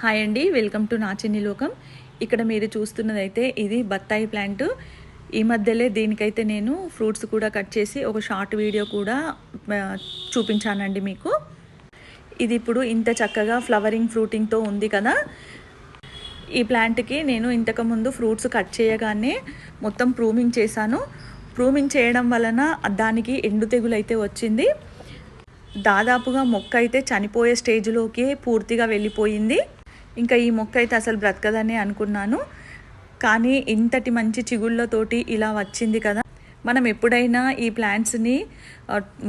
Hi అండి, welcome to నా చిన్ని లోకం. ఇక్కడ మీరు చూస్తున్నదైతే ఇది బత్తాయి ప్లాంట్. ఈ మధ్యలో దీనికైతే నేను ఫ్రూట్స్ కూడా కట్ చేసి ఒక షార్ట్ వీడియో కూడా చూపించానండి మీకు. ఇది ఇప్పుడు ఇంత చక్కగా ఫ్లవరింగ్ ఫ్రూటింగ్తో ఉంది కదా. ఈ ప్లాంట్కి నేను ఇంతకుముందు ఫ్రూట్స్ కట్ చేయగానే మొత్తం ప్రూమింగ్ చేశాను. ప్రూమింగ్ చేయడం వలన దానికి ఎండు తెగులు అయితే వచ్చింది. దాదాపుగా మొక్క అయితే చనిపోయే స్టేజ్లోకి పూర్తిగా వెళ్ళిపోయింది. ఇంకా ఈ మొక్క అయితే అసలు బ్రతకదని అనుకున్నాను, కానీ ఇంతటి మంచి చిగుళ్ళతోటి ఇలా వచ్చింది కదా. మనం ఎప్పుడైనా ఈ ప్లాంట్స్ని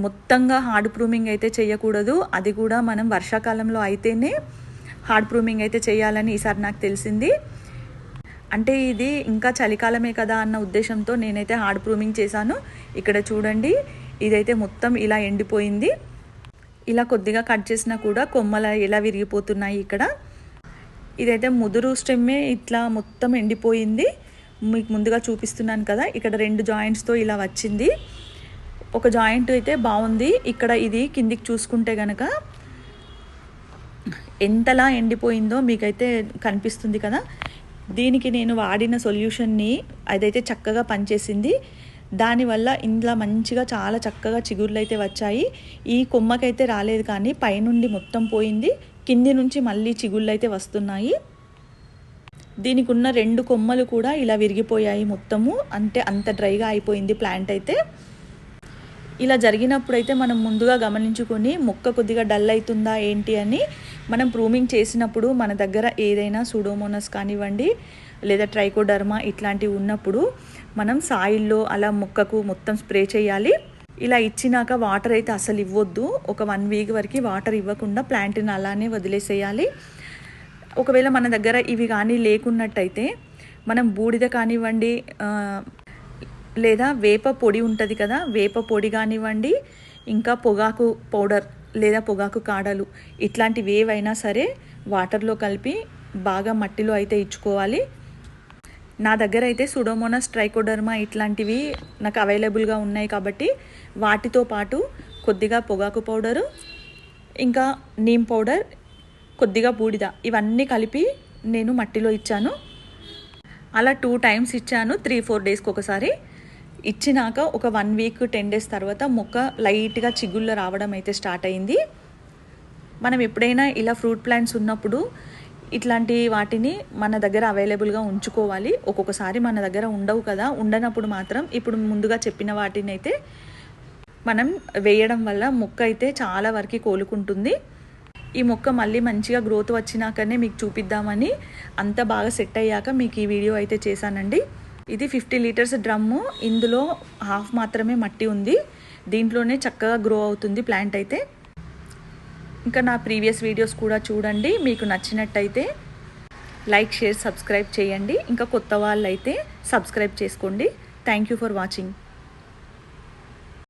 మొత్తంగా హార్డ్ ప్రూమింగ్ అయితే చేయకూడదు. అది కూడా మనం వర్షాకాలంలో అయితేనే హార్డ్ ప్రూమింగ్ అయితే చేయాలని ఈసారి నాకు తెలిసింది. అంటే ఇది ఇంకా చలికాలమే కదా అన్న ఉద్దేశంతో నేనైతే హార్డ్ ప్రూమింగ్ చేశాను. ఇక్కడ చూడండి, ఇదైతే మొత్తం ఇలా ఎండిపోయింది. ఇలా కొద్దిగా కట్ చేసినా కూడా కొమ్మలు ఎలా విరిగిపోతున్నాయి. ఇక్కడ ఇదైతే ముదురు స్టెమ్మే ఇట్లా మొత్తం ఎండిపోయింది. మీకు ముందుగా చూపిస్తున్నాను కదా, ఇక్కడ 2 జాయింట్స్తో ఇలా వచ్చింది. ఒక జాయింట్ అయితే బాగుంది. ఇక్కడ ఇది కిందికి చూసుకుంటే కనుక ఎంతలా ఎండిపోయిందో మీకైతే కనిపిస్తుంది కదా. దీనికి నేను వాడిన సొల్యూషన్ని అదైతే చక్కగా పనిచేసింది. దానివల్ల ఇంట్లో మంచిగా చాలా చక్కగా చిగుర్లు అయితే వచ్చాయి. ఈ కొమ్మకైతే రాలేదు, కానీ పైనుండి మొత్తం పోయింది. కింది నుంచి మళ్ళీ చిగుళ్ళు అయితే వస్తున్నాయి. దీనికి ఉన్న 2 కొమ్మలు కూడా ఇలా విరిగిపోయాయి మొత్తము. అంటే అంత డ్రైగా అయిపోయింది ప్లాంట్ అయితే. ఇలా జరిగినప్పుడైతే మనం ముందుగా గమనించుకొని మొక్క కొద్దిగా డల్ అవుతుందా ఏంటి అని మనం ప్రూమింగ్ చేసినప్పుడు మన దగ్గర ఏదైనా సూడోమోనాస్ కానివ్వండి లేదా ట్రైకోడర్మా ఇట్లాంటివి ఉన్నప్పుడు మనం సాయిల్లో అలా మొక్కకు మొత్తం స్ప్రే చేయాలి. ఇలా ఇచ్చినాక వాటర్ అయితే అసలు ఇవ్వద్దు. ఒక 1 వీక్ వరకు వాటర్ ఇవ్వకుండా ప్లాంట్ని అలానే వదిలేసేయాలి. ఒకవేళ మన దగ్గర ఇవి కానీ లేకున్నట్టయితే మనం బూడిద కానివ్వండి లేదా వేప పొడి ఉంటుంది కదా, వేప పొడి కానివ్వండి, ఇంకా పొగాకు పౌడర్ లేదా పొగాకు కాడలు ఇట్లాంటివి ఏవైనా సరే వాటర్లో కలిపి బాగా మట్టిలో అయితే ఇచ్చుకోవాలి. నా దగ్గర అయితే సూడోమోనాస్ ట్రైకోడర్మా ఇట్లాంటివి నాకు అవైలబుల్గా ఉన్నాయి కాబట్టి వాటితో పాటు కొద్దిగా పొగాకు పౌడరు, ఇంకా నీమ్ పౌడర్, కొద్దిగా బూడిద ఇవన్నీ కలిపి నేను మట్టిలో ఇచ్చాను. అలా 2 టైమ్స్ ఇచ్చాను, 3-4 డేస్కి ఒకసారి. ఇచ్చినాక ఒక 1 వీక్ 10 డేస్ తర్వాత మొక్క లైట్గా చిగుళ్ళు రావడం అయితే స్టార్ట్ అయింది. మనం ఎప్పుడైనా ఇలా ఫ్రూట్ ప్లాంట్స్ ఉన్నప్పుడు ఇట్లాంటి వాటిని మన దగ్గర అవైలబుల్గా ఉంచుకోవాలి. ఒక్కొక్కసారి మన దగ్గర ఉండవు కదా, ఉండనప్పుడు మాత్రం ఇప్పుడు ముందుగా చెప్పిన వాటిని అయితే మనం వేయడం వల్ల మొక్క అయితే చాలా వరకు కోలుకుంటుంది. ఈ మొక్క మళ్ళీ మంచిగా గ్రోత్ వచ్చినాకనే మీకు చూపిద్దామని అంత బాగా సెట్ అయ్యాక మీకు ఈ వీడియో అయితే చేశానండి. ఇది 50 లీటర్స్ డ్రమ్ము. ఇందులో హాఫ్ మాత్రమే మట్టి ఉంది. దీంట్లోనే చక్కగా గ్రో అవుతుంది ప్లాంట్ అయితే. ఇంకా నా ప్రీవియస్ వీడియోస్ కూడా చూడండి. మీకు నచ్చినట్టయితే లైక్, షేర్, సబ్స్క్రైబ్ చేయండి. ఇంకా కొత్త వాళ్ళు అయితే సబ్స్క్రైబ్ చేసుకోండి. Thank you for watching.